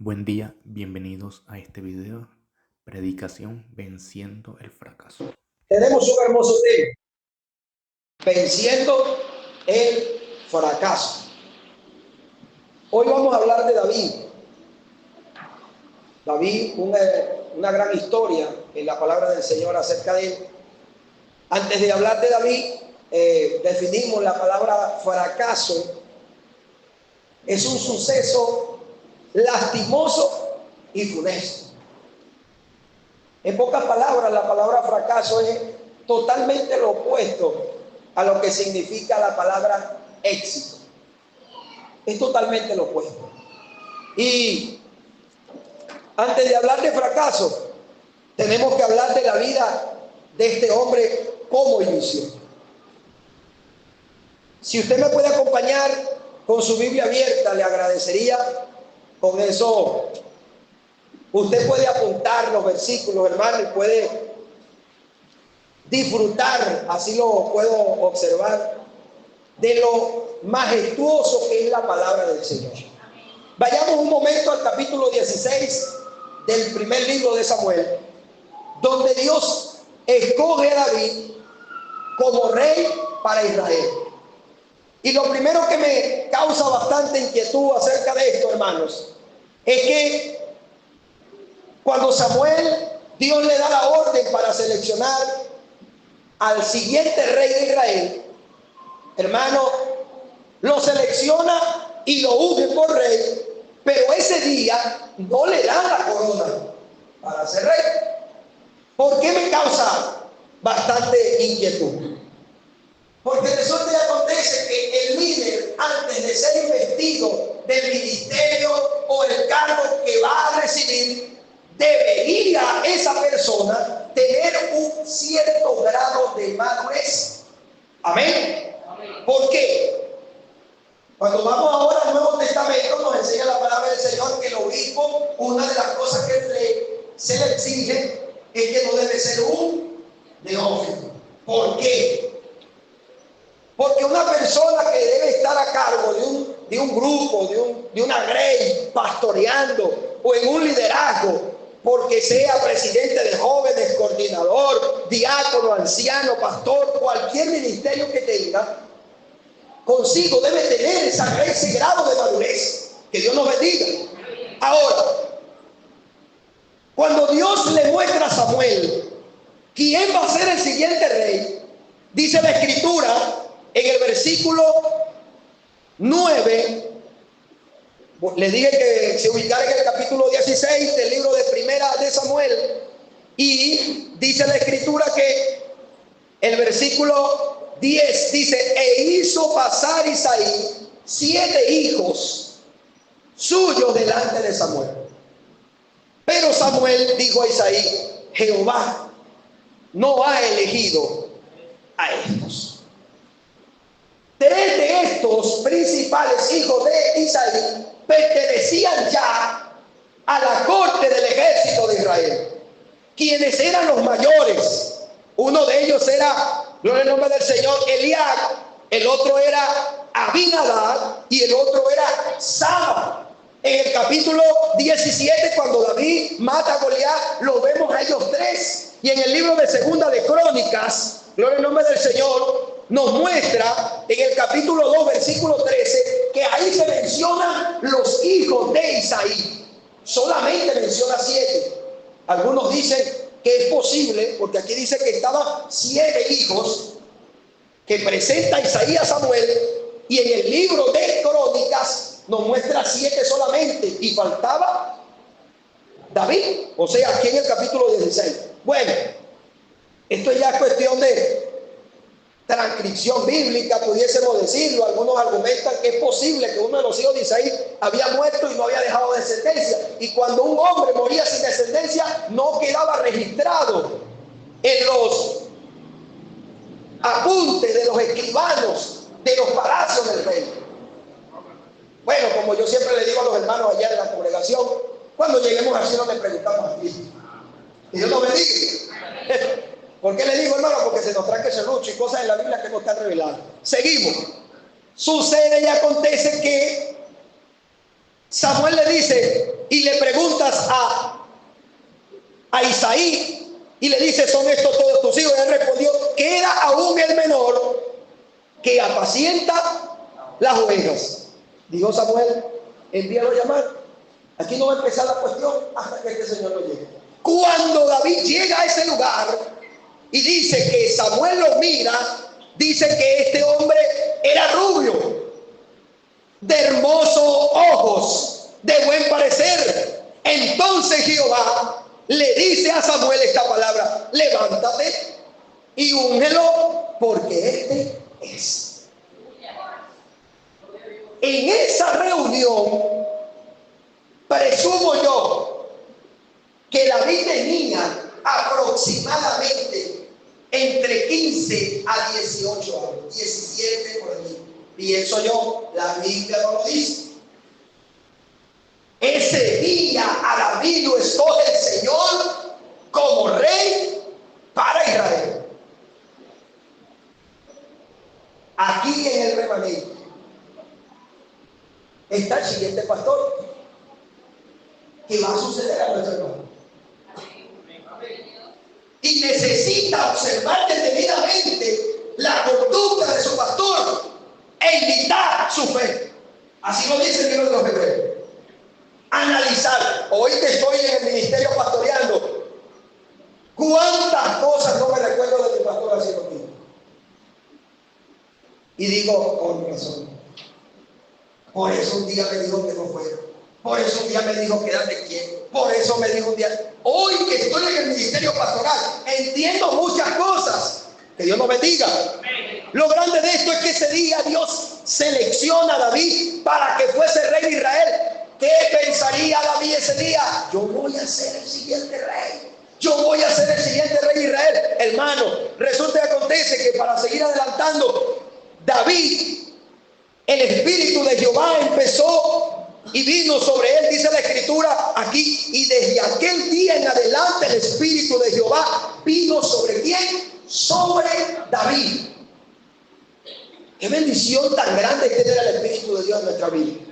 Buen día, bienvenidos a este video, predicación venciendo el fracaso. Tenemos un hermoso tema, venciendo el fracaso. Hoy vamos a hablar de David. David, una gran historia en la palabra del Señor acerca de él. Antes de hablar de David, definimos la palabra fracaso. Es un suceso lastimoso y funesto. En pocas palabras, la palabra fracaso es totalmente lo opuesto a lo que significa la palabra éxito. Es totalmente lo opuesto. Y antes de hablar de fracaso, tenemos que hablar de la vida de este hombre como inició. Si usted me puede acompañar con su Biblia abierta, le agradecería. Con eso usted puede apuntar los versículos, hermano, y puede disfrutar, así lo puedo observar, de lo majestuoso que es la palabra del Señor. Vayamos un momento al capítulo 16 del primer libro de Samuel, donde Dios escoge a David como rey para Israel. Y lo primero que me causa bastante inquietud acerca de esto, hermanos, es que cuando Samuel, Dios le da la orden para seleccionar al siguiente rey de Israel, hermano, lo selecciona y lo unge por rey, pero ese día no le da la corona para ser rey. ¿Por qué me causa bastante inquietud? Porque resulta y acontece que el líder, antes de ser investido del ministerio o el cargo que va a recibir, debería esa persona tener un cierto grado de madurez. Amén. ¿Por qué? Cuando vamos ahora al Nuevo Testamento, nos enseña la palabra del Señor que el obispo, una de las cosas que se le exige es que no debe ser un neófito. ¿Por qué? Porque una persona que debe estar a cargo de un grupo, de una grey, pastoreando o en un liderazgo, porque sea presidente de jóvenes, coordinador, diácono, anciano, pastor, cualquier ministerio que tenga, consigo debe tener ese grado de madurez. Que Dios nos bendiga. Ahora, cuando Dios le muestra a Samuel quién va a ser el siguiente rey, dice la Escritura en el versículo 9, le dije que se ubicara en el capítulo 16 del libro de Primera de Samuel, y dice la Escritura que el versículo 10 dice: e hizo pasar Isaí 7 hijos suyos delante de Samuel. Pero Samuel dijo a Isaí: Jehová no ha elegido a estos. 3 de estos principales hijos de Isaí pertenecían ya a la corte del ejército de Israel, quienes eran los mayores. Uno de ellos era, gloria al nombre del Señor, Eliab, el otro era Abinadab y el otro era Sama. En el capítulo 17, cuando David mata a Goliat, lo vemos a ellos 3. Y en el libro de Segunda de Crónicas, gloria al nombre del Señor, nos muestra en el capítulo 2, versículo 13, que ahí se mencionan los hijos de Isaí. Solamente menciona 7. Algunos dicen que es posible, porque aquí dice que estaban 7 hijos que presenta Isaí a Samuel, y en el libro de Crónicas nos muestra 7 solamente, y faltaba David, o sea, aquí en el capítulo 16. Bueno, esto ya es cuestión de transcripción bíblica, pudiésemos decirlo. Algunos argumentan que es posible que uno de los hijos de Isaí había muerto y no había dejado descendencia, y cuando un hombre moría sin descendencia no quedaba registrado en los apuntes de los escribanos de los palacios del rey. Bueno, como yo siempre le digo a los hermanos allá en la congregación, cuando lleguemos al cielo le preguntamos a Cristo. Y Dios nos bendiga. ¿Por qué le digo, hermano? Porque se nos trae ese lucho y cosas en la Biblia que no están reveladas. Seguimos. Sucede y acontece que Samuel le dice y le llamas a Isaí y le dices, ¿son estos todos tus hijos? Y él respondió, queda aún el menor que apacienta las ovejas. Dijo Samuel, envíalo a llamar. Aquí no va a empezar la cuestión hasta que este señor no llegue. Cuando David llega a ese lugar y dice que Samuel lo mira, dice que este hombre era rubio, de hermosos ojos, de buen parecer. Entonces Jehová le dice a Samuel esta palabra, levántate y úngelo porque este es. En esa reunión, presumo yo que David tenía aproximadamente entre 15 a 18 años, 17 por allí. Pienso yo, la Biblia no lo dice. Ese día a David lo escoge el Señor como rey para Israel. Aquí en el remanente está el siguiente pastor que va a suceder a nuestro hermano. Y necesita observar detenidamente la conducta de su pastor e imitar su fe. Así lo dice el libro de los Hebreos. Analizar. Hoy que estoy en el ministerio pastoreando, ¿cuántas cosas no me recuerdo de mi pastor haciendo aquí? Y digo, con razón. Por eso un día me dijo que no fuera. Por eso un día me dijo quédate quieto. Por eso me dijo un día. Hoy que estoy en el ministerio pastoral, entiendo muchas cosas. Que Dios nos bendiga. Lo grande de esto es que ese día Dios selecciona a David para que fuese rey de Israel. ¿Qué pensaría David ese día? Yo voy a ser el siguiente rey. Yo voy a ser el siguiente rey de Israel. Hermano, resulta y acontece que para seguir adelantando, David, el Espíritu de Jehová empezó y vino sobre él, dice la Escritura aquí, y desde aquel día en adelante el Espíritu de Jehová vino sobre quién? Sobre David. Qué bendición tan grande es tener el Espíritu de Dios en nuestra vida.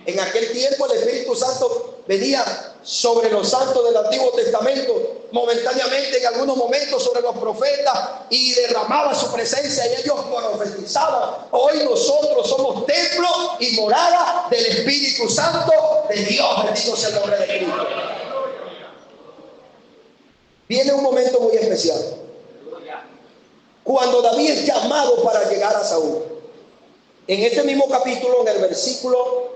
En aquel tiempo el Espíritu Santo venía sobre los santos del Antiguo Testamento, momentáneamente en algunos momentos sobre los profetas, y derramaba su presencia y ellos profetizaban. Hoy nosotros somos templo y morada del Espíritu Santo de Dios. Bendito sea el nombre de Cristo. Viene un momento muy especial cuando David es llamado para llegar a Saúl. En este mismo capítulo, en el versículo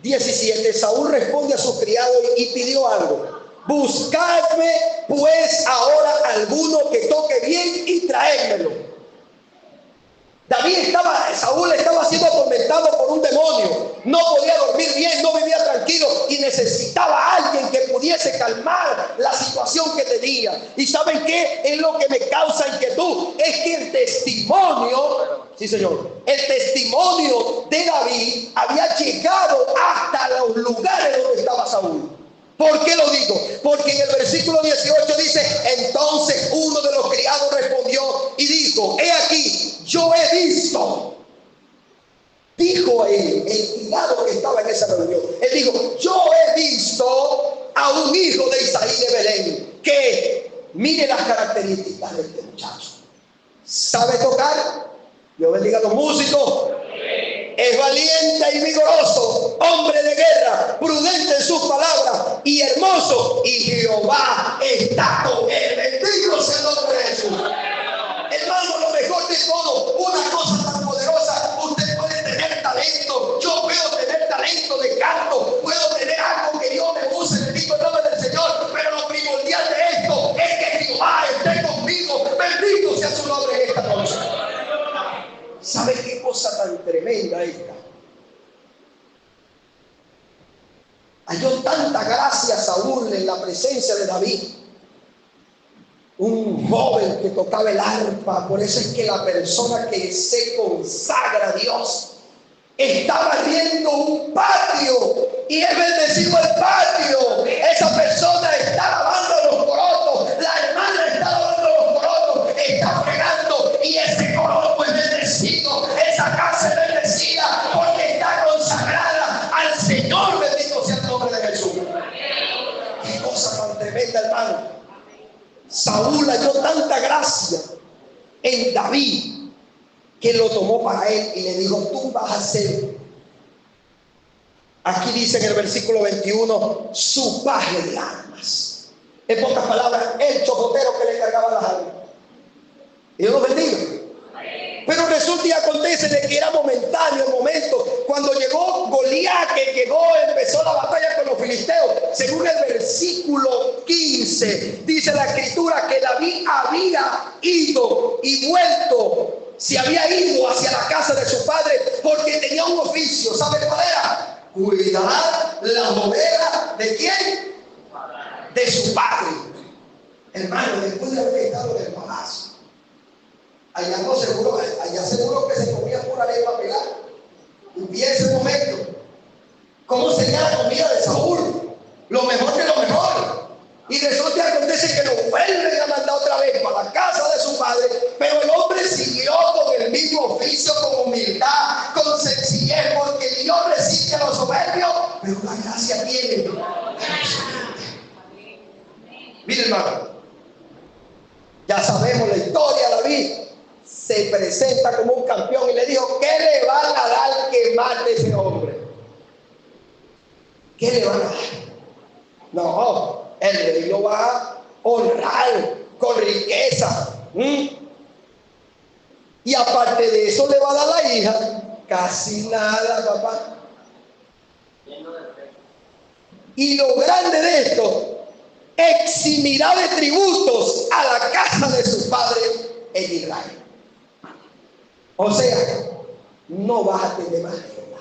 17, Saúl responde a sus criados y pidió algo. Buscadme pues ahora alguno que toque bien y traédmelo. Saúl estaba siendo atormentado por un demonio. No podía dormir bien, no vivía tranquilo y necesitaba a alguien que pudiese calmar la situación que tenía. ¿Y saben qué? Es lo que me causa inquietud. Es que el testimonio, sí señor, el testimonio de David había llegado hasta los lugares donde estaba Saúl. ¿Por qué lo digo? Porque en el versículo 18 dice, entonces uno de los criados respondió y dijo, he aquí, yo he visto. Dijo él, el criado que estaba en esa reunión, él dijo, yo he visto a un hijo de Isaí de Belén, que mire las características de este muchacho. ¿Sabe tocar? Dios bendiga a los músicos. Es valiente y vigoroso, hombre de guerra, prudente en sus palabras y hermoso. Y Jehová está con él. Bendito sea el nombre de Jesús. Hermano, lo mejor de todo, una cosa tan poderosa, usted puede tener talento. Yo puedo tener talento de canto, puedo tener algo que Dios me use, bendito el nombre del Señor. Pero lo primordial de esto es que Jehová esté conmigo. Bendito sea su nombre en esta noche. ¿Sabe qué cosa tan tremenda esta? Halló tanta gracia Saúl en la presencia de David. Un joven que tocaba el arpa. Por eso es que la persona que se consagra a Dios está barriendo un patio y es bendecido el patio. Esa persona está lavando los corotos. La hermana está lavando los corotos. Está fregando y ese coroto es bendecido. Esa casa es bendecida porque está consagrada al Señor. Bendito sea el nombre de Jesús. tremenda, hermano. Saúl halló tanta gracia en David que lo tomó para él y le dijo: tú vas a ser, aquí dice en el versículo 21, su paje de armas. En pocas palabras, el chocotero que le cargaba las armas. Y Dios lo bendiga. Pero resulta y acontece de que era momentáneo el momento. Cuando llegó Goliat, que llegó, empezó la batalla con los filisteos. Según el versículo 15, dice la escritura que David había ido y vuelto. Se había ido hacia la casa de su padre porque tenía un oficio. ¿Sabe cuál era? Cuidar las ovejas ¿de quién? De su padre. Hermano, después de haber estado en el palacio, allá seguro que se comía pura lengua pelada. Y ese momento, ¿cómo sería la comida de Saúl? Lo mejor de lo mejor. Y resulta que acontece que lo vuelven a mandar otra vez para la casa de su padre, pero el hombre siguió con el mismo oficio, con humildad, con sencillez, porque Dios resiste a los soberbios, pero la gracia tiene. Mire, hermano, ya sabemos la historia. David se presenta como un campeón y le dijo: ¿qué le van a dar que mate a ese hombre? ¿Qué le van a dar? No, el rey lo va a honrar con riqueza. Y aparte de eso le va a dar la hija. Casi nada, papá. Y lo grande de esto, eximirá de tributos a la casa de su padre en Israel. O sea, no vas a tener más deuda.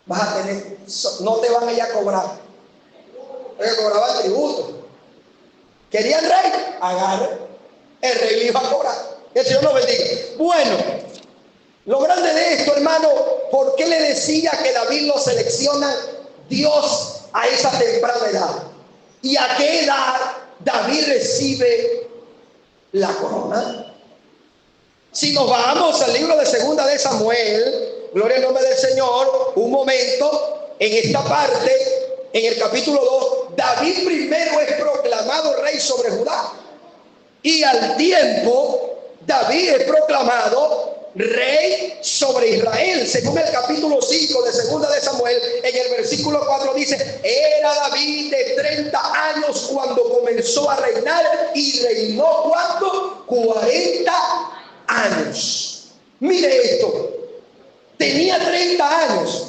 Vas a tener, no te van a ir a cobrar. Porque cobraban tributo. ¿Querían rey? Agarre. El rey le iba a cobrar. El Señor lo bendiga. Bueno, lo grande de esto, hermano, ¿por qué le decía que David lo selecciona Dios a esa temprana edad? ¿Y a qué edad David recibe la corona? Si nos vamos al libro de Segunda de Samuel, gloria al nombre del Señor, un momento, en esta parte, en el capítulo 2, David primero es proclamado rey sobre Judá. Y al tiempo, David es proclamado rey sobre Israel. Según el capítulo 5 de Segunda de Samuel, en el versículo 4 dice: era David de 30 años cuando comenzó a reinar, y reinó ¿cuánto? 40 años. Mire esto, tenía 30 años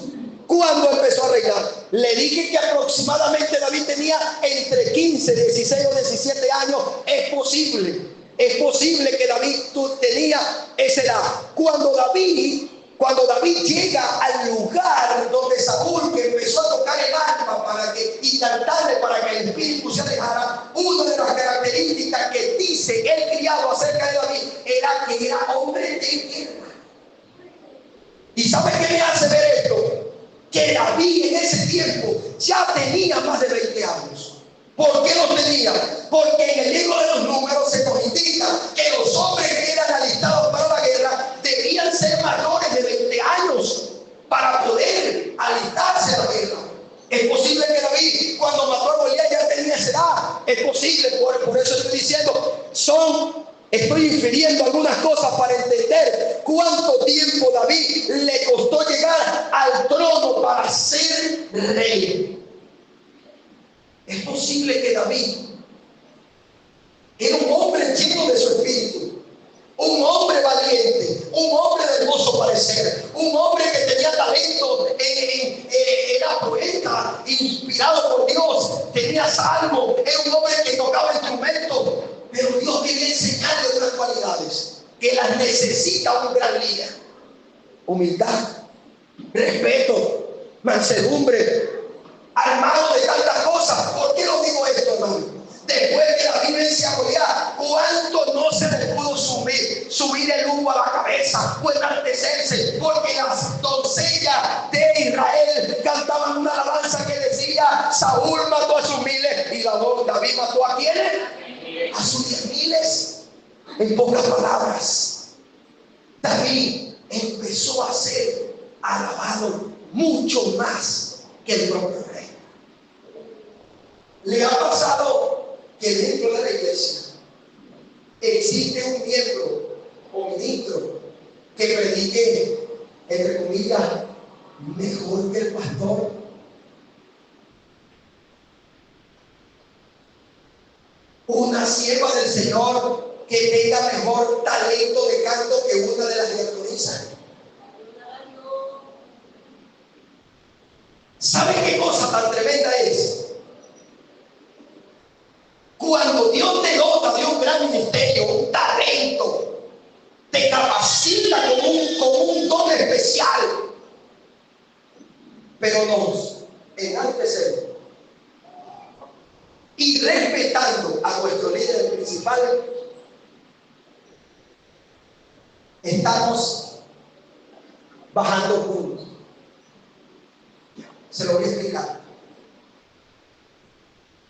cuando empezó a reinar. Le dije que aproximadamente David tenía entre 15, 16 o 17 años. Es posible que David tenía esa edad. Cuando David llega al lugar donde Saúl, que empezó a tocar el arpa y cantarle para que el espíritu se alejara, una de las características que dice el criado acerca de David era que era hombre de guerra. ¿Y sabe qué me hace ver esto? Que David en ese tiempo ya tenía más de 20 años. ¿Por qué los tenía? Porque en el libro de los Números se nos indica que los hombres que eran alistados para la guerra debían ser mayores de 20 años para poder alistarse a la guerra. Es posible que David, cuando mató a Goliat, ya tenía esa edad. Es posible, por eso estoy diciendo, estoy infiriendo algunas cosas para entender cuánto tiempo David le costó llegar al trono para ser rey. Es posible que David era un hombre lleno de su espíritu, un hombre valiente, un hombre de hermoso parecer, un hombre que tenía talento, era poeta, inspirado por Dios, tenía salmo, era un hombre que tocaba instrumentos, pero Dios quería enseñarle otras cualidades que las necesita un gran líder: humildad, respeto, mansedumbre, armado de tantas cosas. ¿Por qué lo digo esto, hermano? Después que David vence a Goliat, ¿cuánto no se le pudo subir el humo a la cabeza o enaltecerse? Porque las doncellas de Israel cantaban una alabanza que decía: Saúl mató a sus miles y David mató ¿a quiénes? A sus 10,000. En pocas palabras, David empezó a ser alabado mucho más que el propio rey. ¿Le ha pasado que dentro de la iglesia existe un miembro o ministro que predique, entre comillas, mejor que el pastor? Una sierva del Señor que tenga mejor talento de canto que una de las diaconisas. ¿Sabe qué cosa tan tremenda es? Cuando Dios te dota de un gran ministerio, un talento, te capacita con un don especial, pero nos enaltecemos y respetando a nuestro líder principal, estamos bajando puntos. Se lo voy a explicar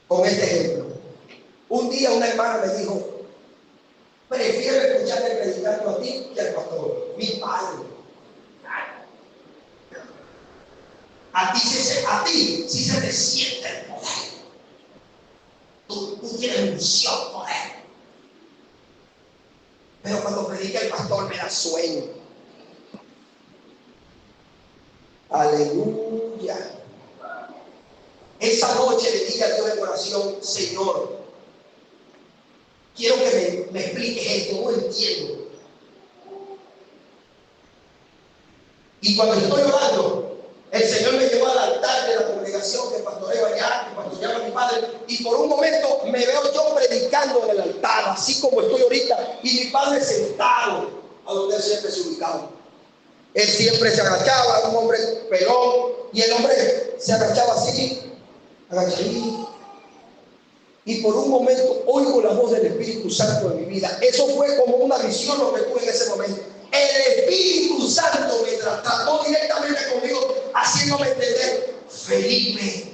con este ejemplo. Un día una hermana me dijo: prefiero escucharle predicando a ti que al pastor, mi padre. A ti sí se te siente el poder. Tú tienes unción, poder. Pero cuando predica el pastor me da sueño. Aleluya. Esa noche le dije a Dios en oración: Señor, quiero que me expliques esto, no entiendo. Y cuando estoy orando, el Señor me llevó al altar de la congregación que pastoreo allá, que pastoreaba mi padre, y por un momento me veo yo predicando en el altar, así como estoy ahorita, y mi padre sentado a donde él siempre se ubicaba. Él siempre se agachaba, un hombre pelón, y el hombre se agachaba así, agachadito. Y por un momento oigo la voz del Espíritu Santo en mi vida. Eso fue como una visión lo que tuve en ese momento. El Espíritu Santo me trató directamente conmigo, haciéndome entender: Felipe,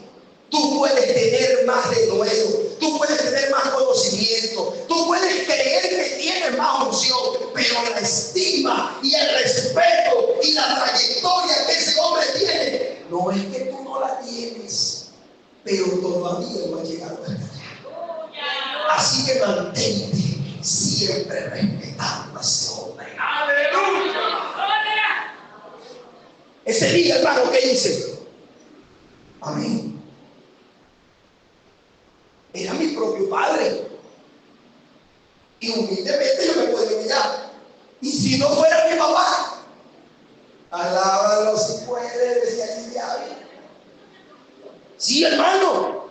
tú puedes tener más denuedo, tú puedes tener más conocimiento, tú puedes creer que tienes más unción, pero la estima y el respeto y la trayectoria que ese hombre tiene, no es que tú no la tienes, pero todavía no ha llegado hasta allá. Así que mantente siempre respetando a ese hombre. ¡Aleluya! Ese día, hermano, ¿qué hice? Amén. Era mi propio padre. Y humildemente yo me puedo mirar. Y si no fuera mi papá, alábalo si puede, decía el diablo. Sí, hermano.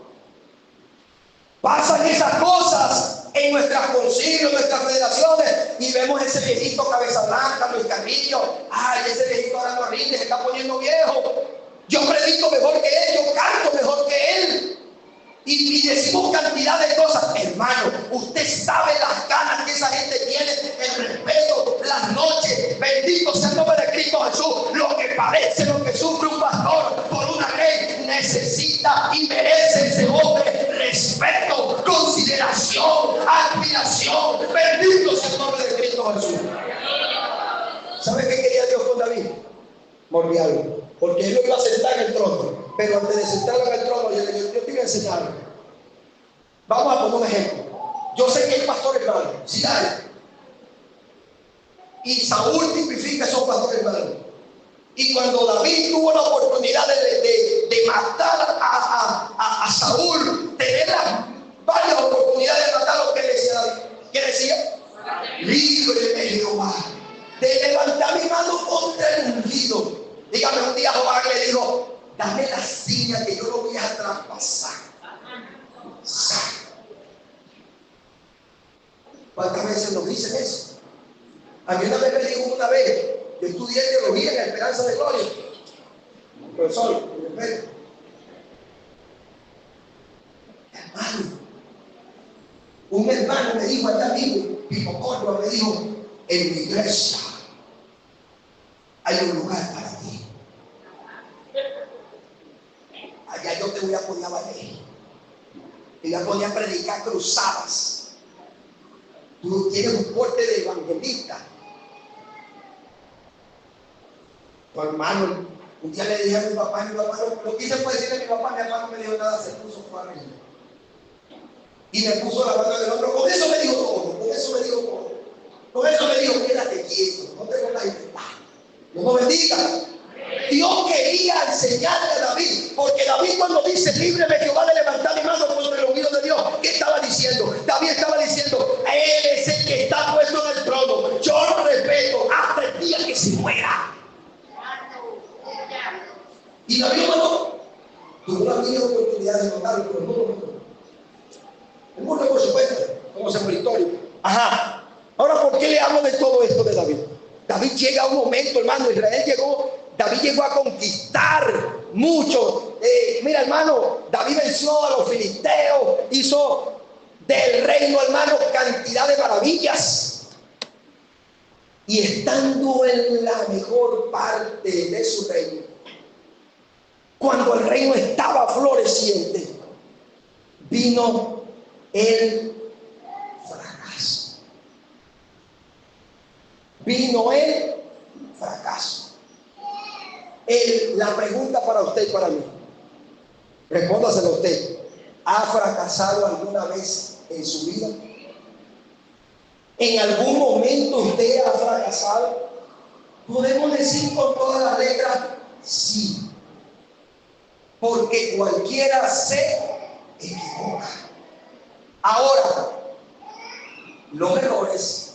Pasan esas cosas en nuestras concilios, en nuestras federaciones, y vemos ese viejito cabeza blanca, Luis Carrillo. Ay, ese viejito ahora no rinde, se está poniendo viejo. Yo predico mejor que él, yo canto mejor que él. Y decimos cantidad de cosas. Hermano, usted sabe las ganas que esa gente tiene, el respeto, las noches. Bendito sea el nombre de Cristo Jesús. Lo que padece, lo que sufre un pastor por una ley, necesita y merece ese hombre respeto, consideración, admiración. Bendito sea el nombre de Cristo Jesús. ¿Sabe qué quería Dios con David? Moldearlo. Porque él lo iba a sentar en el trono. Pero antes de sentarlo en el trono, yo te voy a enseñar. Vamos a poner un ejemplo. Yo sé que hay pastores hermanos. Sí hay. Y Saúl tipifica a esos pastores hermanos. Y cuando David tuvo la oportunidad de matar a Saúl, tener varias oportunidades de matarlo, ¿qué decía David? ¿Qué decía? Líbreme, Jehová, de levantar mi mano contra el ungido. Dígame, un día Jehová le dijo: dame la silla que yo lo voy a traspasar. ¿Cuántas veces nos dicen eso? A mí una vez me dijo una vez, yo estudié teología en la Esperanza de Gloria, profesor, hermano, un hermano me dijo allá mismo, Pipo Córdoba, me dijo: en mi iglesia hay un lugar para ti. Allá yo te voy a poner a valer. Te voy a poner a predicar cruzadas. Tú tienes un porte de evangelista. Tu hermano, un día le dije a mi papá no quise decirle a mi papá no me dijo nada, se puso para mí. y me puso la mano en el hombro. Con eso me dijo todo, con eso me dijo todo. Con eso me dijo, quédate quieto, no te pongas a inventar. Dios lo bendiga. Dios quería enseñarle a David, porque David cuando dice, líbreme Jehová de levantar mi mano contra el ungido de Dios, ¿qué estaba diciendo? David estaba diciendo, Él es el que está puesto en el trono, yo lo respeto hasta el día que se muera. Y David no tuvo una mínima oportunidad de notarlo, pero no lo notó. El mundo por su cuenta, como se fue la historia. Ajá. Ahora, ¿por qué le hablo de todo esto de David? David llega a un momento, hermano, David llegó a conquistar mucho. Mira, hermano, David venció a los filisteos, hizo del reino, hermano, cantidad de maravillas. Y estando en la mejor parte de su reino, cuando el reino estaba floreciente, vino el fracaso. Vino el fracaso. La pregunta para usted y para mí, respóndaselo usted. ¿Ha fracasado alguna vez en su vida? ¿En algún momento usted ha fracasado? Podemos decir con todas las letras sí, porque cualquiera se equivoca. Ahora, los errores,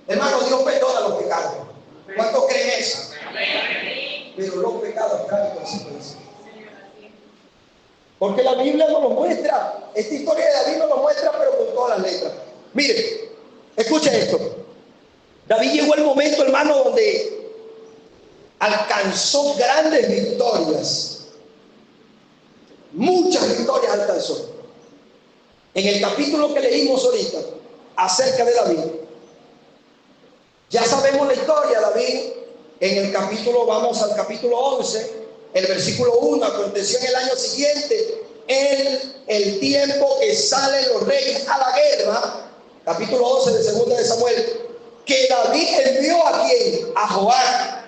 hermano, Dios perdona los pecados. ¿Cuántos creen eso? Pero los pecados traen consecuencias. Porque la Biblia nos lo muestra. Esta historia de David nos lo muestra, pero con todas las letras. Mire, escuche esto. David llegó al momento, hermano, donde alcanzó grandes victorias. Muchas victorias alcanzó. En el capítulo que leímos ahorita acerca de David, ya sabemos la historia. David, en el capítulo, vamos al capítulo 11, el versículo 1, aconteció en el año siguiente, en el tiempo que salen los reyes a la guerra, capítulo 11 de segunda de Samuel, que David envió a quién, a Joab,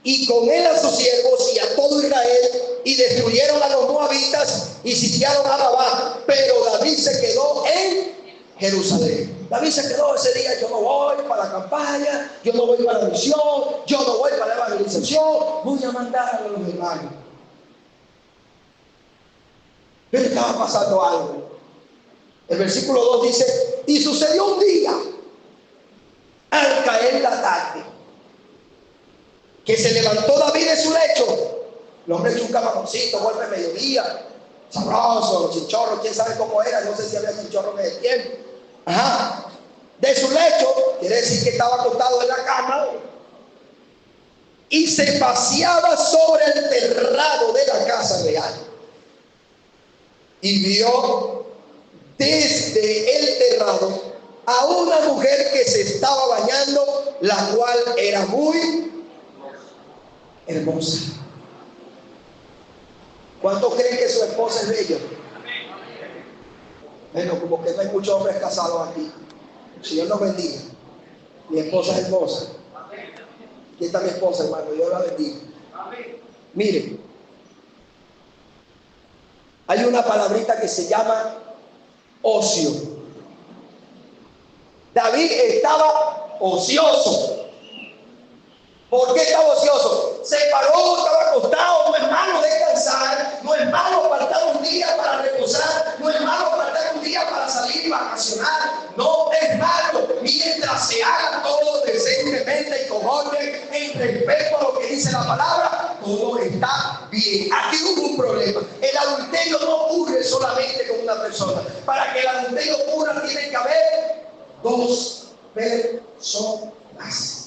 y con él a sus siervos y a todo Israel, y destruyeron a los moabitas y sitiaron a Rabá, pero David se quedó en Jerusalén. David se quedó ese día. Yo no voy para la campaña, yo no voy para la misión, yo no voy para la evangelización, voy a mandar a los hermanos. Pero estaba pasando algo. El versículo 2 dice, y sucedió un día, al caer la tarde, que se levantó David de su lecho. El hombre echó un camaroncito, golpe de mediodía, sabroso, chinchorro, quién sabe cómo era, no sé si había chinchorro en el tiempo. Ajá. De su lecho, quiere decir que estaba acostado en la cama, y se paseaba sobre el terrado de la casa real. Y vio desde el terrado a una mujer que se estaba bañando, la cual era muy hermosa. ¿Cuántos creen que su esposa es bella? Bueno, como que no hay muchos hombres casados aquí. El Señor nos bendiga. Mi esposa es hermosa. Aquí está mi esposa, hermano. Dios la bendiga. Miren, hay una palabrita que se llama ocio. David estaba ocioso. ¿Por qué estaba ocioso? Se paró, estaba acostado. No es malo descansar, no es malo apartar un día para reposar, no es malo apartar un día para salir y vacacionar. No es malo, mientras se haga todo decentemente y con orden, en respeto a lo que dice la palabra, todo está bien. Aquí hubo un problema. El adulterio no ocurre solamente con una persona. Para que el adulterio ocurra tiene que haber dos personas.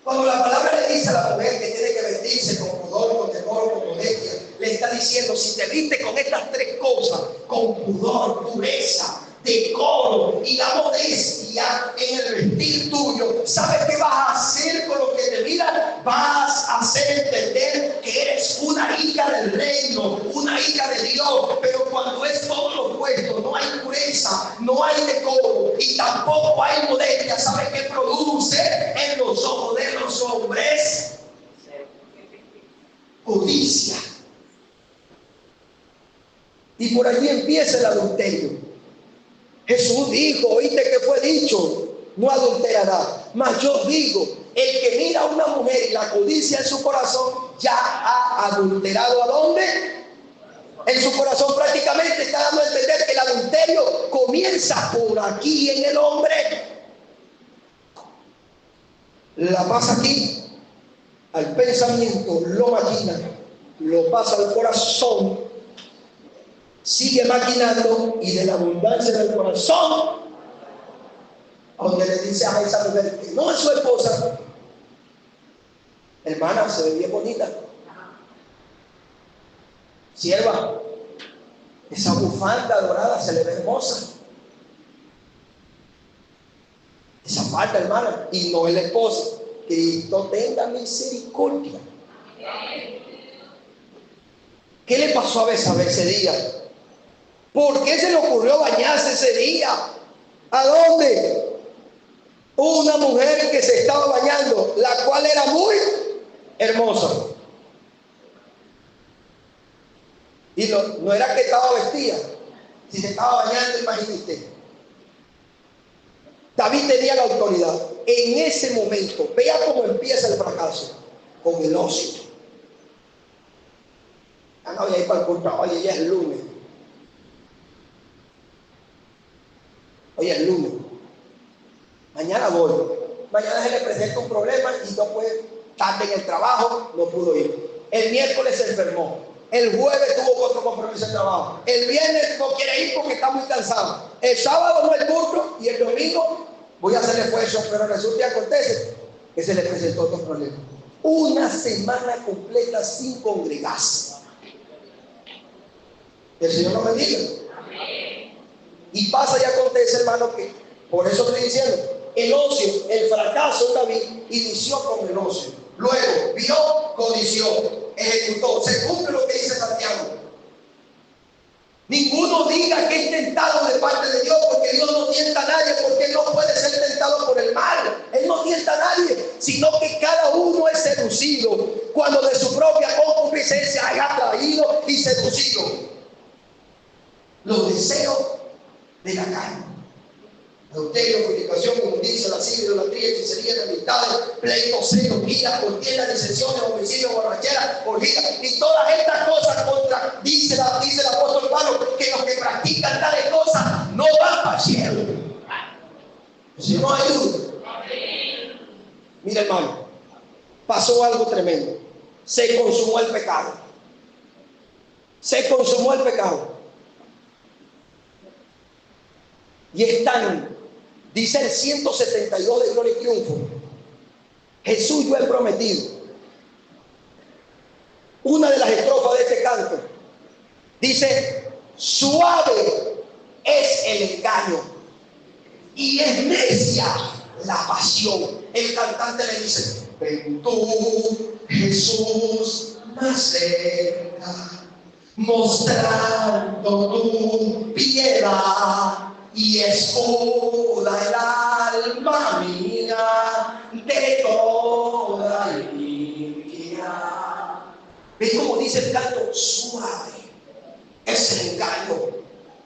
Cuando la palabra le dice a la mujer que tiene que vestirse con pudor, con temor, con modestia, le está diciendo, si te viste con estas tres cosas, con pudor, pureza, decoro y la modestia en el vestir tuyo, ¿sabes qué vas a hacer con lo que te miran? Vas a hacer entender que eres una hija del reino, una hija de Dios. Pero cuando es todo lo opuesto, no hay pureza, no hay decoro y tampoco hay modestia, ¿sabes qué produce en los ojos de los hombres? Codicia. Y por allí empieza el adulterio. Jesús dijo, oíste que fue dicho, no adulterará. Mas yo digo, el que mira a una mujer y la codicia en su corazón, ya ha adulterado. ¿A dónde? En su corazón. Prácticamente está dando a entender que el adulterio comienza por aquí en el hombre. La pasa aquí, al pensamiento, lo maquina, lo pasa al corazón, sigue maquinando y de la abundancia del corazón, donde le dice a esa mujer que no es su esposa, hermana, se ve bien bonita, sierva, esa bufanda dorada se le ve hermosa, esa falta, hermana, y no es la esposa. Cristo tenga misericordia. ¿Qué le pasó a Betsabé ese día? ¿Por qué se le ocurrió bañarse ese día? ¿A dónde? Una mujer que se estaba bañando, la cual era muy hermosa. Y no era que estaba vestida, si se estaba bañando, imagínate. David tenía la autoridad. En ese momento, vea cómo empieza el fracaso, con el ocio. Ah, no voy a ir para el culto, oye, ya es lunes. Hoy es lunes. Mañana voy. Mañana se le presenta un problema y no puede, tarde en el trabajo, no pudo ir. El miércoles se enfermó. El jueves tuvo otro compromiso de trabajo. El viernes no quiere ir porque está muy cansado. El sábado no es culto y el domingo voy a hacer esfuerzo, pero resulta y acontece que se le presentó otro problema. Una semana completa sin congregarse. El Señor nos bendiga. Y pasa y acontece, hermano, que por eso estoy diciendo, el ocio, el fracaso de David inició con el ocio. Luego vio, codició, ejecutó. Se cumple lo que dice Santiago. Ninguno diga que es tentado de parte de Dios, porque Dios no tienta a nadie, porque Él no puede ser tentado por el mal. Él no tienta a nadie, sino que cada uno es seducido cuando de su propia concupiscencia haya atraído y seducido los deseos de la carne. Adulterio, fornicación, inmundicia, lascivia, idolatría, hechicería, enemistades, pleitos, celos, iras, contiendas, disensiones, homicidios, borracheras, orgías y todas estas cosas contra, dice el apóstol Pablo, que los que practican tales cosas no van para el cielo. Si no ayuda. Mira, hermano, pasó algo tremendo. Se consumó el pecado. Se consumó el pecado. Y están, dice el 172 de Gloria y Triunfo, Jesús yo he prometido. Una de las estrofas de este canto dice: suave es el engaño y es necia la pasión. El cantante le dice: ven tú, Jesús, más cerca, mostrando tu piedad, y escuda el alma mía de toda iniquidad. ¿Ves cómo dice el canto? Suave es el engaño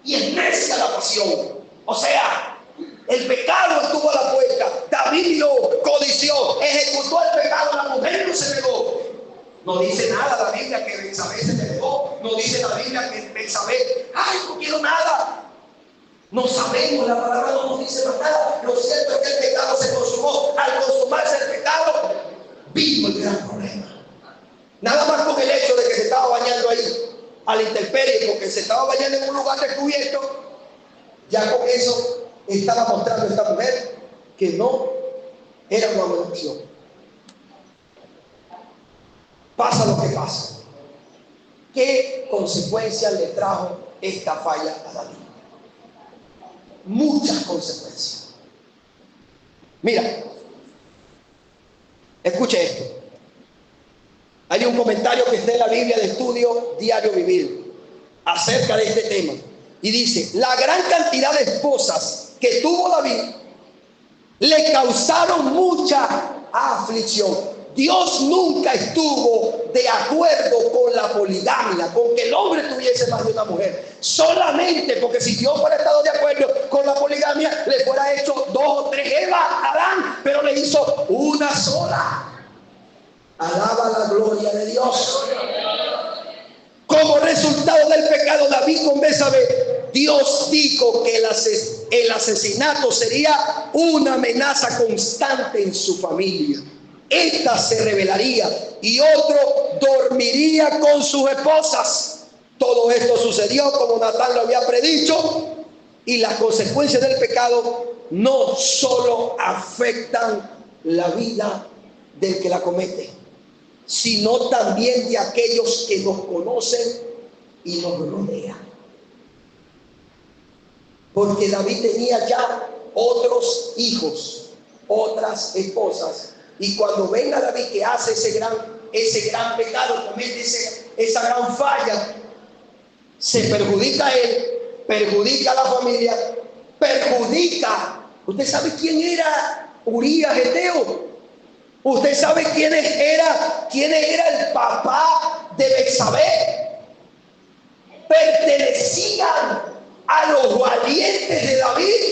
y es necia la pasión. O sea, el pecado estuvo a la puerta. David vio, codició, ejecutó el pecado. La mujer no se negó. No dice nada la Biblia que Betsabé se negó. No dice la Biblia que Betsabé, ay, no quiero nada. No sabemos, la palabra no nos dice más nada. Lo cierto es que el pecado se consumó. Al consumarse el pecado, vino el gran problema. Nada más con el hecho de que se estaba bañando ahí a la intemperie, porque se estaba bañando en un lugar descubierto, ya con eso estaba mostrando a esta mujer que no era una buena opción. Pasa lo que pasa. ¿Qué consecuencias le trajo esta falla a David? Muchas consecuencias. Mira, escuche esto. Hay un comentario que está en la Biblia de Estudio Diario Vivir acerca de este tema y dice: la gran cantidad de esposas que tuvo David le causaron mucha aflicción. Dios nunca estuvo de acuerdo con la poligamia, con que el hombre tuviese más de una mujer. Solamente porque si Dios fuera estado de acuerdo con la mala mía, le fuera hecho 2 o 3 Eva a Adán, pero le hizo una sola. Alaba la gloria de Dios. Como resultado del pecado David con Betsabé, Dios dijo que el asesinato sería una amenaza constante en su familia. Esta se rebelaría y otro dormiría con sus esposas. Todo esto sucedió como Natán lo había predicho, y las consecuencias del pecado no solo afectan la vida del que la comete, sino también de aquellos que nos conocen y nos rodean. Porque David tenía ya otros hijos, otras esposas, y cuando venga David que hace ese gran pecado, comete esa gran falla, se perjudica a él, perjudica a la familia, perjudica. ¿Usted sabe quién era Urías Eteo? ¿Usted sabe quién era el papá de Betsabé? Pertenecían a los valientes de David.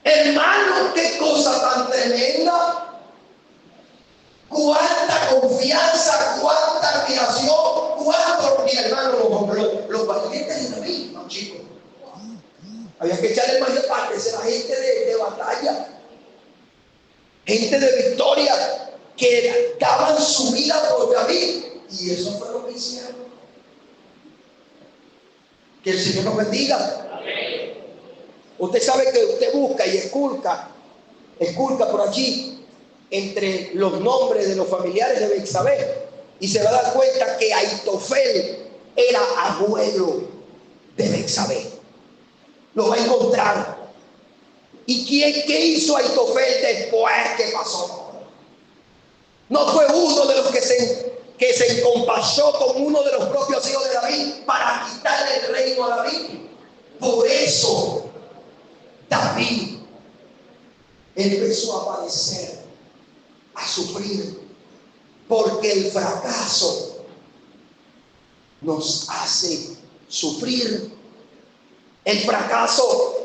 Hermano, qué cosa tan tremenda. Cuánta confianza, cuánta admiración, cuánto, mi hermano, los valientes de David, no, chicos. Había que echarle más de parte, era gente de batalla, gente de victoria, que daban su vida por David, y eso fue lo que hicieron. Que el Señor nos bendiga. Amén. Usted sabe que usted busca y esculca por allí entre los nombres de los familiares de Betsabé, y se va a dar cuenta que Aitofel era abuelo de Betsabé. Lo va a encontrar. ¿Y qué hizo Aitofel después que pasó? No fue uno de los que se encompasó con uno de los propios hijos de David para quitarle el reino a David. Por eso David empezó a padecer, a sufrir, porque el fracaso nos hace sufrir. El fracaso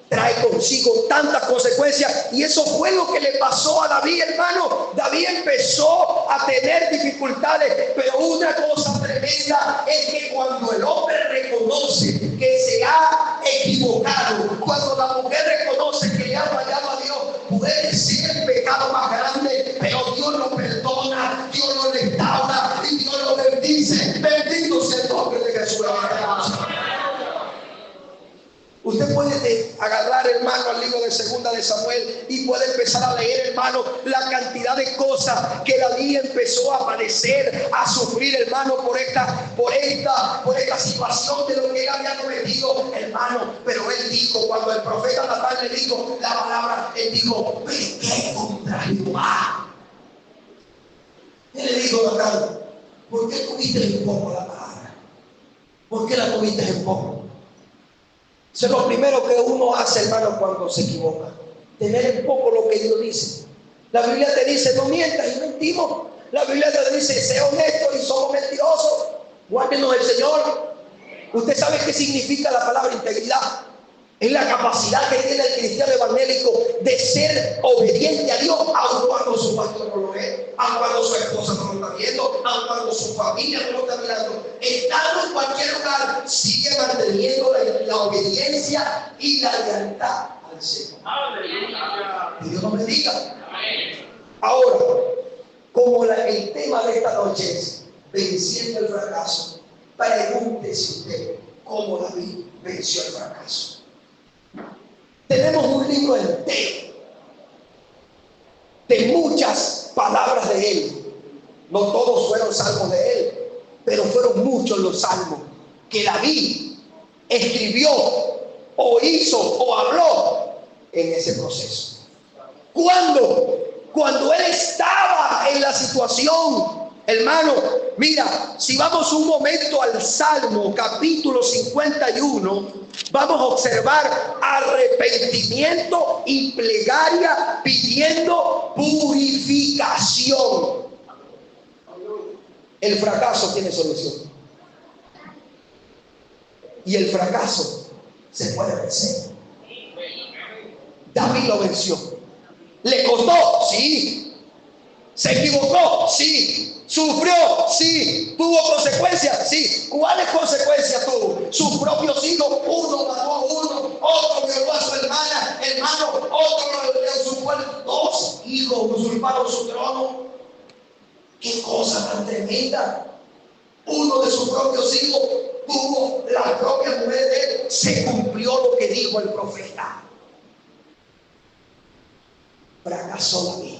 trae consigo tantas consecuencias, y eso fue lo que le pasó a David, hermano. David empezó a tener dificultades, pero una cosa tremenda es que cuando el hombre reconoce que se ha equivocado, cuando la mujer reconoce que le ha fallado a Dios, puede ser el pecado más grande, pero Dios lo perdona, Dios lo restaura y Dios lo bendice. Bendito sea el nombre de Jesús. Usted puede agarrar, hermano, al libro de 2 de Samuel y puede empezar a leer, hermano, la cantidad de cosas que David empezó a padecer, a sufrir, hermano, por esta situación de lo que él había cometido, hermano. Pero él dijo, cuando el profeta Natán le dijo la palabra, él dijo: pequé contra Jehová. Él le dijo a Natán: ¿por qué tuviste en poco la palabra? ¿Por qué la tuviste en poco? Eso es lo primero que uno hace, hermano, cuando se equivoca. Tener en poco lo que Dios dice. La Biblia te dice: no mientas, y mentimos. La Biblia te dice: sé honesto, y somos mentirosos. Guárdenos el Señor. Usted sabe qué significa la palabra integridad. Es la capacidad que tiene el cristiano evangélico de ser obediente a Dios, aun cuando su pastor no lo es, aun cuando su esposa no lo está viendo, aun cuando su familia no lo está mirando. Estando en cualquier lugar, sigue manteniendo la obediencia y la lealtad al Señor. Que Dios nos bendiga. Ahora, como el tema de esta noche es venciendo el fracaso, pregúntese usted cómo David venció el fracaso. Tenemos un libro entero de muchas palabras de él. No todos fueron salmos de él, pero fueron muchos los salmos que David escribió o hizo o habló en ese proceso. Cuando él estaba en la situación, hermano, mira, si vamos un momento al Salmo capítulo 51, vamos a observar arrepentimiento y plegaria pidiendo purificación. El fracaso tiene solución. Y el fracaso se puede vencer. David lo venció. ¿Le costó? Sí. ¿Se equivocó? Sí. ¿Sufrió? Sí. ¿Tuvo consecuencias? Sí. ¿Cuáles consecuencias tuvo? Sus propios hijos, uno mató a uno, otro violó a su hermano, otro le usurpó, dos hijos usurparon su trono. ¡Qué cosa tan tremenda! Uno de sus propios hijos tuvo la propia mujer de él. Se cumplió lo que dijo el profeta. Fracasó David.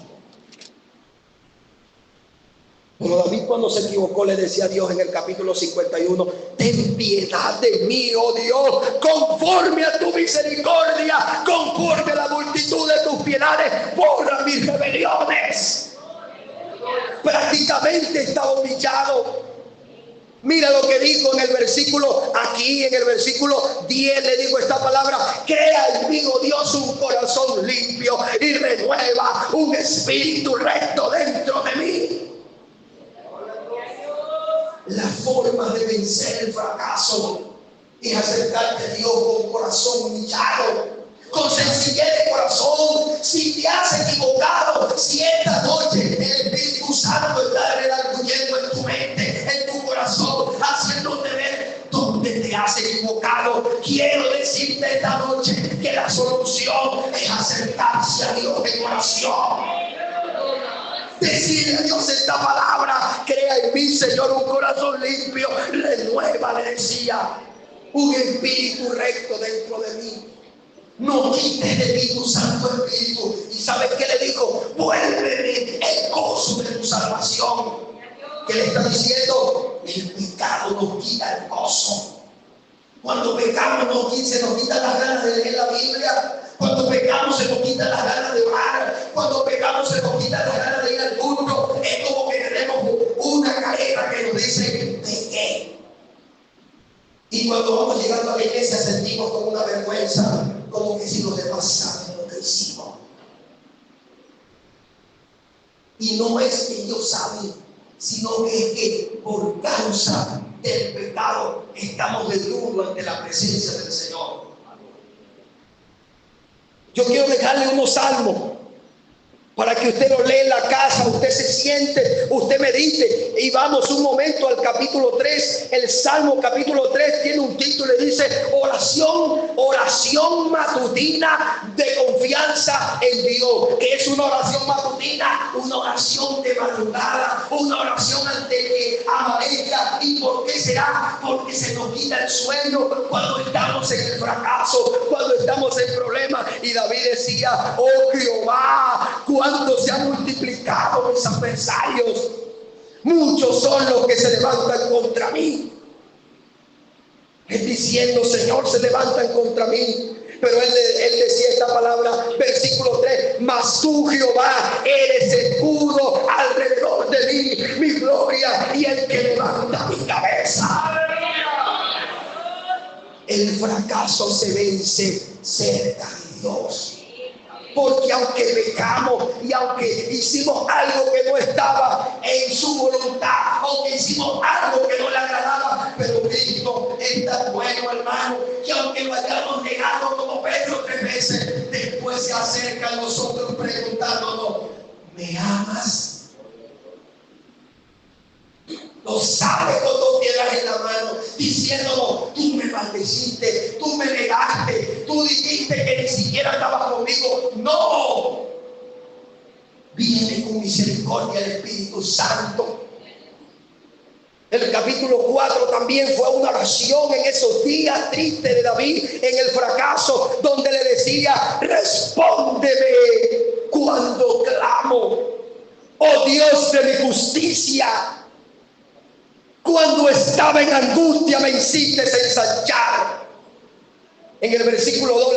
Pero David, cuando se equivocó, le decía a Dios en el capítulo 51: ten piedad de mí, oh Dios, conforme a tu misericordia, conforme a la multitud de tus piedades, borra mis rebeliones. Prácticamente estaba humillado. Mira lo que dijo en el versículo, aquí en el versículo 10 le digo esta palabra: crea en mí, oh Dios, un corazón limpio y renueva un espíritu recto dentro de mí. La forma de vencer el fracaso es acercarte a Dios con corazón humillado, con sencillez de corazón. Si te has equivocado, si esta noche el Espíritu Santo está redarguyendo en tu mente, en tu corazón, haciéndote ver dónde te has equivocado, quiero decirte esta noche que la solución es acercarse a Dios en oración. Decirle a Dios esta palabra: crea en mí, Señor, un corazón limpio, renueva, le decía, un espíritu recto dentro de mí. No quites de mí tu Santo Espíritu. ¿Y sabes qué le dijo? Vuélveme el gozo de tu salvación. ¿Qué le está diciendo? El pecado nos quita el gozo. Cuando pecamos se nos quitan las ganas de leer la Biblia. Cuando pecamos se nos quitan las ganas de orar. Cuando pecamos se nos quitan las ganas de ir al culto. Es como que tenemos una careta que nos dice pequé. Y cuando vamos llegando a la iglesia sentimos como una vergüenza, como que si los demás saben lo que hicimos. Y no es que ellos saben, sino que es que por causa del pecado estamos desnudos ante la presencia del Señor. Yo quiero dejarle unos salmos para que usted lo lea en la casa, usted se siente, usted medite. Y vamos un momento al capítulo 3. El Salmo capítulo 3 tiene un título y dice: oración matutina de confianza en Dios. ¿Qué es una oración matutina? Una oración de madrugada, una oración antes que amanezca. ¿Y por qué será? Porque se nos quita el sueño cuando estamos en el fracaso, cuando estamos en problemas. Y David decía: oh Jehová, cuando se han multiplicado mis adversarios, muchos son los que se levantan contra mí. Es diciendo: Señor, se levantan contra mí. Pero él decía esta palabra, versículo 3: mas tú, Jehová, eres escudo alrededor de mí, mi gloria y el que levanta mi cabeza. El fracaso se vence cerca de Dios. Porque aunque pecamos y aunque hicimos algo que no estaba en su voluntad, aunque hicimos algo que no le agradaba, pero Cristo es tan bueno, hermano, que aunque lo hayamos negado como Pedro 3 veces, después se acerca a nosotros preguntándonos: ¿me amas? Lo sabe con 2 piedras en la mano, diciéndonos: tú me maldeciste, tú me negaste, tú dijiste que ni siquiera estabas conmigo. No, viene con misericordia el Espíritu Santo. El capítulo 4 también fue una oración en esos días tristes de David, en el fracaso, donde le decía: respóndeme cuando clamo, oh Dios de mi justicia. Cuando estaba en angustia me hiciste ensanchar. En el versículo 2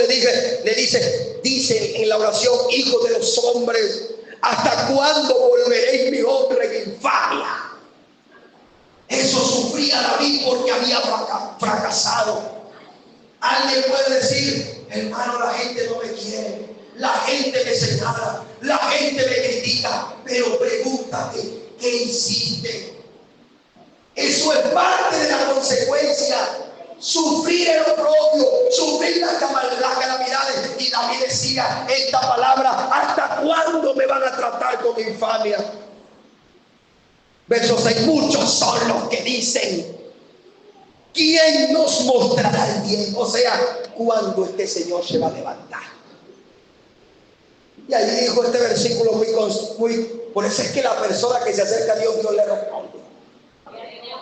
dice en la oración: hijo de los hombres, ¿hasta cuándo volveréis mi honra en infamia? Eso sufría David porque había fracasado. Alguien puede decir: hermano, la gente no me quiere, la gente me señala, la gente me critica. Pero pregúntate: ¿qué hiciste? Eso es parte de la consecuencia. Sufrir el oprobio, sufrir las calamidades. Y David decía esta palabra: ¿hasta cuándo me van a tratar con infamia? Verso 6: muchos son los que dicen: ¿quién nos mostrará el bien? O sea, ¿cuándo este Señor se va a levantar? Y ahí dijo este versículo por eso es que la persona que se acerca a Dios, Dios le responde.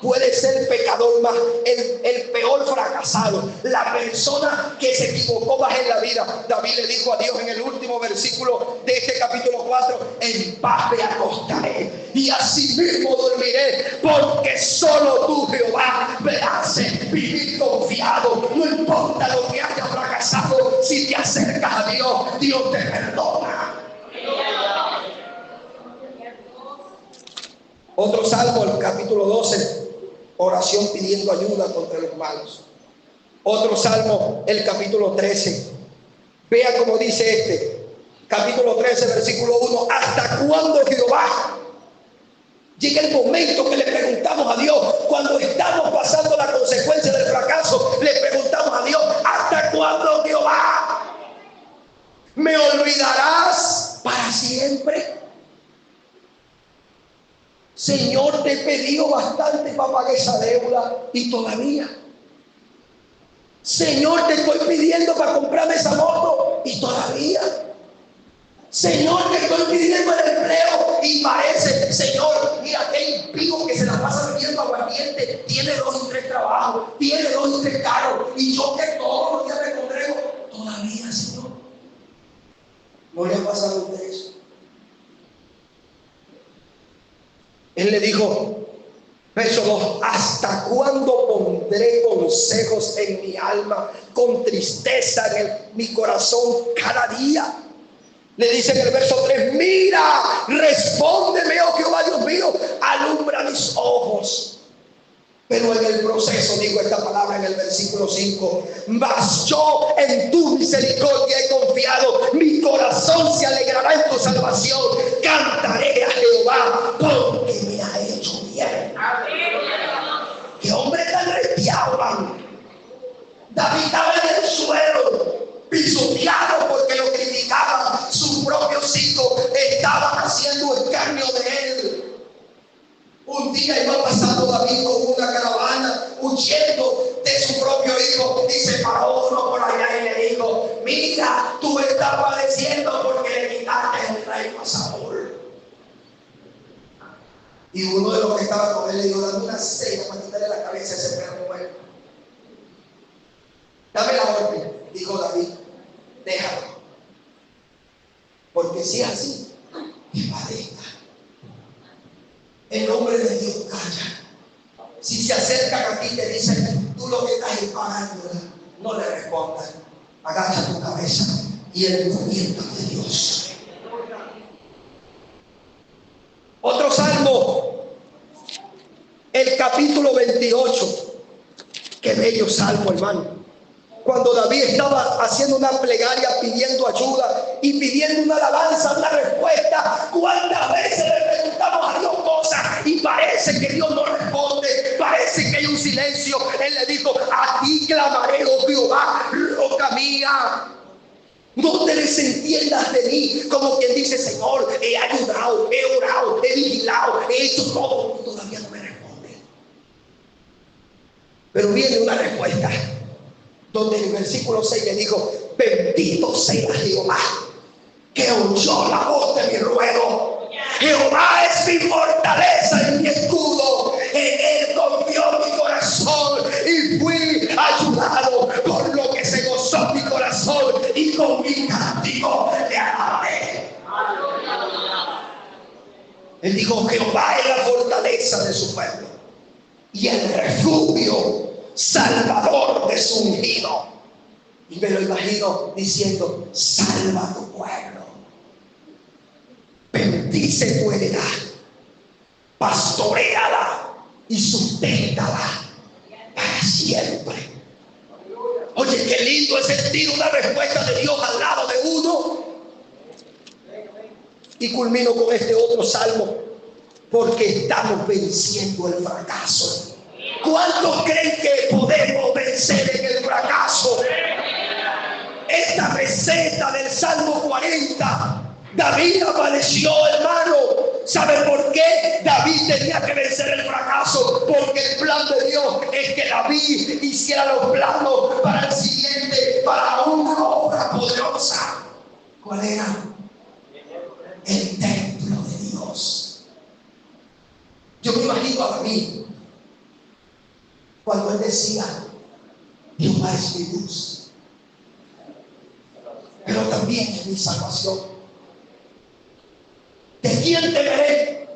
Puede ser el pecador más, el peor fracasado, la persona que se equivocó más en la vida. David le dijo a Dios en el último versículo de este capítulo 4: en paz me acostaré y así mismo dormiré, porque solo tú, Jehová, me haces vivir confiado. No importa lo que haya fracasado, si te acercas a Dios, Dios te perdona. Otro salmo, el capítulo 12, oración pidiendo ayuda contra los malos. Otro salmo, el capítulo 13. Vea cómo dice capítulo 13, versículo 1: ¿hasta cuándo, Jehová? Llega el momento que le preguntamos a Dios, cuando estamos pasando la consecuencia del fracaso, le preguntamos a Dios: ¿hasta cuándo, Jehová? ¿Me olvidarás para siempre? Señor, te he pedido bastante para pagar esa deuda y todavía. Señor, te estoy pidiendo para comprarme esa moto y todavía. Señor, te estoy pidiendo el empleo y parece, Señor, mira qué impío que se la pasa viviendo aguardiente, tiene 2 y 3 trabajos, tiene 2 y 3 carros, y yo que todos los días me congrego, todavía, Señor. ¿No le ha pasado a usted eso? Él le dijo, verso 2: ¿hasta cuándo pondré consejos en mi alma, con tristeza en mi corazón cada día? Le dice en el verso 3: mira, respóndeme, oh Jehová Dios mío, alumbra mis ojos. Pero en el proceso digo esta palabra en el versículo 5: mas yo en tu misericordia he confiado, mi corazón se alegrará en tu salvación, cantaré a Jehová porque me ha hecho bien. Qué hombre tan respiado, man. David estaba en el suelo, pisoteado porque lo criticaban, sus propios hijos estaban haciendo escarnio de él. Un día iba pasando David con una caravana, huyendo de su propio hijo, y se paró uno por allá y le dijo: mira, tú estás padeciendo porque le quitaste el reino a Saúl. Y uno de los que estaba con él le dijo: dame una cena para quitarle la cabeza a ese perro muerto. Dame la orden, dijo David, déjalo, porque si es así, que padezca. El hombre de Dios calla. Si se acercan a ti y te dicen: tú lo que estás pagando, no le respondas. Agacha tu cabeza y encomienda de Dios. Otro salmo, el capítulo 28. Qué bello salmo, hermano. Cuando David estaba haciendo una plegaria, pidiendo ayuda y pidiendo una alabanza, una respuesta. ¿Cuántas veces le preguntamos a Dios cosas y parece que Dios no responde? Parece que hay un silencio. Él le dijo: a ti clamaré, oh Jehová, roca mía. No te desentiendas de mí. Como quien dice: Señor, he ayudado, he orado, he vigilado, he hecho todo y todavía no me responde. Pero viene una respuesta, donde en el versículo 6 le dijo: bendito sea Jehová, que oyó la voz de mi ruego. Jehová es mi fortaleza y mi escudo, en él confió mi corazón y fui ayudado, por lo que se gozó mi corazón y con mi cántico le alabaré. Él dijo: Jehová es la fortaleza de su pueblo y el refugio salvador de su ungido. Y me lo imagino diciendo: salva tu pueblo, bendice tu heredad, pastoréala y susténtala para siempre. Oye, qué lindo es sentir una respuesta de Dios al lado de uno. Y culmino con este otro salmo: porque estamos venciendo el fracaso. ¿Cuántos creen que podemos vencer en el fracaso? Esta receta del Salmo 40, David apareció, hermano. ¿Sabe por qué David tenía que vencer el fracaso? Porque el plan de Dios es que David hiciera los planos para el siguiente, para una obra poderosa. ¿Cuál era? El templo de Dios. Yo me imagino a David cuando él decía: Jehová es mi luz, pero también es mi salvación. ¿De quién temeré?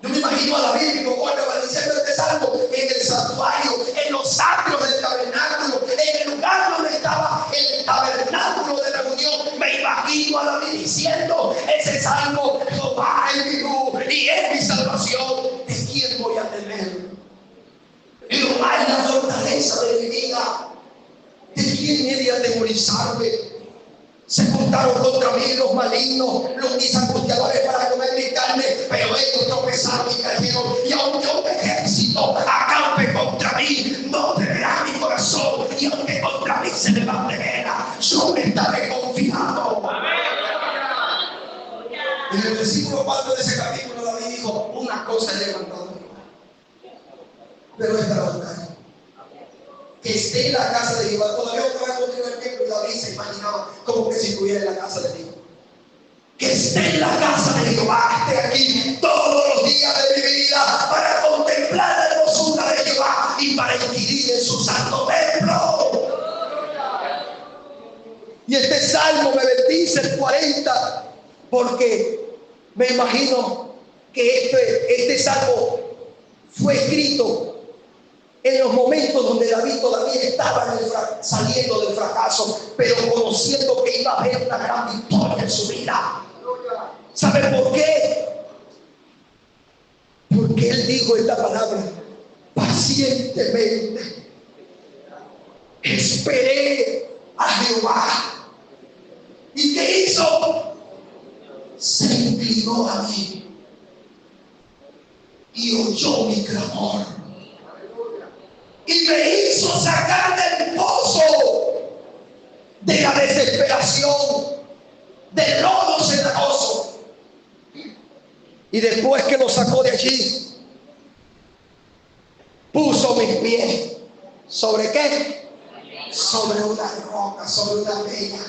Yo me imagino a David, como cuando va diciendo este salmo, en el santuario, en los atrios del tabernáculo, en el lugar donde estaba el tabernáculo de la reunión. Me imagino a David diciendo ese salmo: Jehová es mi luz y es mi salvación. ¿De quién voy a temer? Jehová es la fortaleza de mi vida. ¿De quién he de atemorizarme? Se juntaron contra mí los malignos, los mis angustiadores para comer mi carne, pero ellos tropezaron y cayeron. Y aunque un ejército acampe contra mí, no temerá mi corazón. Y aunque contra mí se levante guerra, yo estaré confiado. En el versículo 4 de ese capítulo, David dijo: una cosa he levantado, pero es para buscar que esté en la casa de Jehová. Todavía no estaba construyendo el templo y David se imaginaba como que si estuviera en la casa de Dios. Que esté en la casa de Jehová, esté aquí todos los días de mi vida para contemplar la hermosura de Jehová y para inquirir en su santo templo. Y este salmo me bendice, el 40, porque me imagino que este salmo fue escrito en los momentos donde David todavía estaba saliendo del fracaso, pero conociendo que iba a haber una gran victoria en su vida. ¿Sabe por qué? Porque él dijo esta palabra: pacientemente esperé a Jehová. ¿Y qué hizo? Se inclinó a mí y oyó mi clamor y me hizo sacar del pozo de la desesperación, del lodo cenagoso. Y después que lo sacó de allí, puso mis pies ¿sobre qué? Sobre una roca, sobre una peña.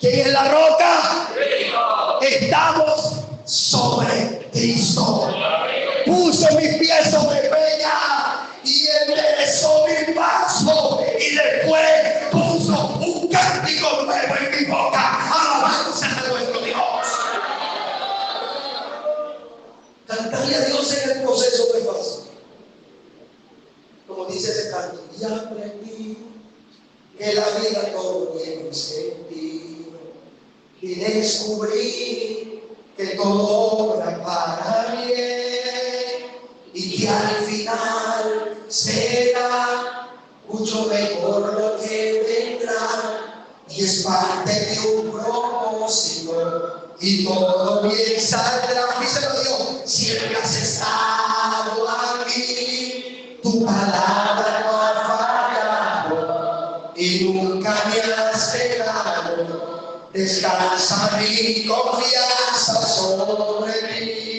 ¿Quién es la roca? Cristo. Estamos sobre Cristo. Puso mis pies sobre peña y enderezó mi paso, y después puso un cántico nuevo en mi boca. Alabanza a nuestro Dios. Cantarle a Dios en el proceso de paso. Como dice ese canto: y aprendí que la vida todo tiene sentido, y descubrí que todo obra para bien, y que al final será mucho mejor lo que vendrá, y es parte de un propósito, y todo bien saldrá. Díselo Dios: siempre has estado aquí, tu palabra no ha fallado, y nunca me has dejado. Descansa mi confianza sobre mí.